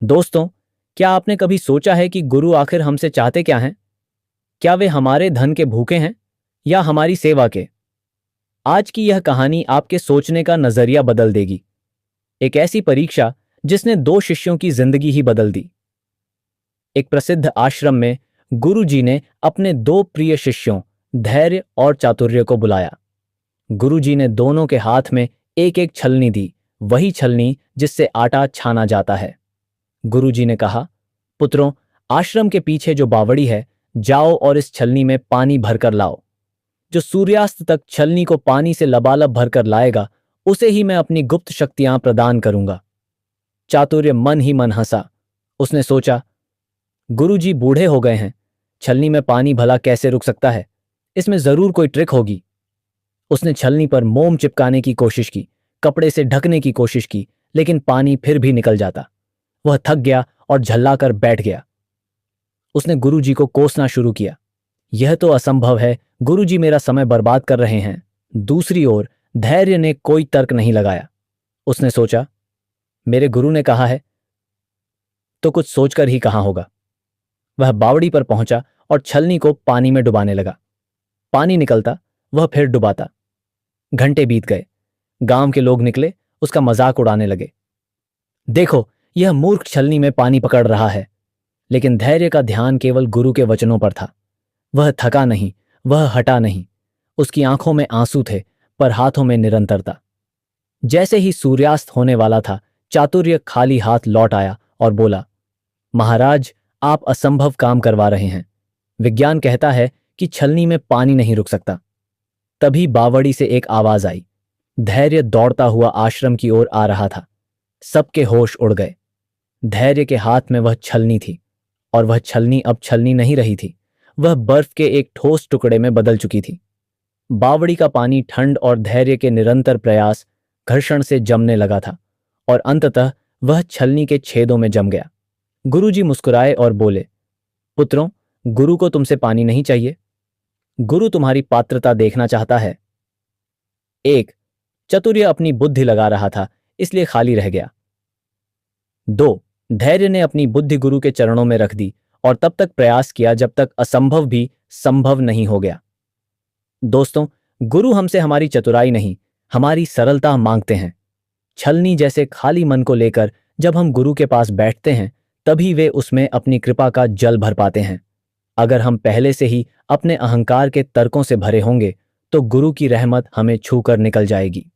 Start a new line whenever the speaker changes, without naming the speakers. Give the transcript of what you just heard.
दोस्तों, क्या आपने कभी सोचा है कि गुरु आखिर हमसे चाहते क्या हैं? क्या वे हमारे धन के भूखे हैं या हमारी सेवा के? आज की यह कहानी आपके सोचने का नजरिया बदल देगी। एक ऐसी परीक्षा जिसने दो शिष्यों की जिंदगी ही बदल दी। एक प्रसिद्ध आश्रम में गुरु जी ने अपने दो प्रिय शिष्यों धैर्य और चातुर्य को बुलाया। गुरु जी ने दोनों के हाथ में एक एक छलनी दी, वही छलनी जिससे आटा छाना जाता है। गुरु जी ने कहा, पुत्रों, आश्रम के पीछे जो बावड़ी है, जाओ और इस छलनी में पानी भरकर लाओ। जो सूर्यास्त तक छलनी को पानी से लबालब भरकर लाएगा, उसे ही मैं अपनी गुप्त शक्तियां प्रदान करूंगा। चातुर्य मन ही मन हंसा। उसने सोचा, गुरुजी बूढ़े हो गए हैं, छलनी में पानी भला कैसे रुक सकता है? इसमें जरूर कोई ट्रिक होगी। उसने छलनी पर मोम चिपकाने की कोशिश की, कपड़े से ढकने की कोशिश की, लेकिन पानी फिर भी निकल जाता। वह थक गया और झल्लाकर बैठ गया। उसने गुरुजी को कोसना शुरू किया। यह तो असंभव है, गुरुजी मेरा समय बर्बाद कर रहे हैं। दूसरी ओर धैर्य ने कोई तर्क नहीं लगाया। उसने सोचा, मेरे गुरु ने कहा है तो कुछ सोचकर ही कहा होगा। वह बावड़ी पर पहुंचा और छलनी को पानी में डुबाने लगा। पानी निकलता, वह फिर डुबाता। घंटे बीत गए। गांव के लोग निकले, उसका मजाक उड़ाने लगे। देखो, यह मूर्ख छलनी में पानी पकड़ रहा है। लेकिन धैर्य का ध्यान केवल गुरु के वचनों पर था। वह थका नहीं, वह हटा नहीं। उसकी आंखों में आंसू थे, पर हाथों में निरंतरता। जैसे ही सूर्यास्त होने वाला था, चातुर्य खाली हाथ लौट आया और बोला, महाराज, आप असंभव काम करवा रहे हैं। विज्ञान कहता है कि छलनी में पानी नहीं रुक सकता। तभी बावड़ी से एक आवाज आई। धैर्य दौड़ता हुआ आश्रम की ओर आ रहा था। सबके होश उड़ गए। धैर्य के हाथ में वह छलनी थी, और वह छलनी अब छलनी नहीं रही थी। वह बर्फ के एक ठोस टुकड़े में बदल चुकी थी। बावड़ी का पानी ठंड और धैर्य के निरंतर प्रयास घर्षण से जमने लगा था, और अंततः वह छलनी के छेदों में जम गया। गुरुजी मुस्कुराए और बोले, पुत्रों, गुरु को तुमसे पानी नहीं चाहिए। गुरु तुम्हारी पात्रता देखना चाहता है। एक, चतुर्य अपनी बुद्धि लगा रहा था, इसलिए खाली रह गया। दो, धैर्य ने अपनी बुद्धि गुरु के चरणों में रख दी और तब तक प्रयास किया जब तक असंभव भी संभव नहीं हो गया। दोस्तों, गुरु हमसे हमारी चतुराई नहीं, हमारी सरलता मांगते हैं। छलनी जैसे खाली मन को लेकर जब हम गुरु के पास बैठते हैं, तभी वे उसमें अपनी कृपा का जल भर पाते हैं। अगर हम पहले से ही अपने अहंकार के तर्कों से भरे होंगे, तो गुरु की रहमत हमें छूकर निकल जाएगी।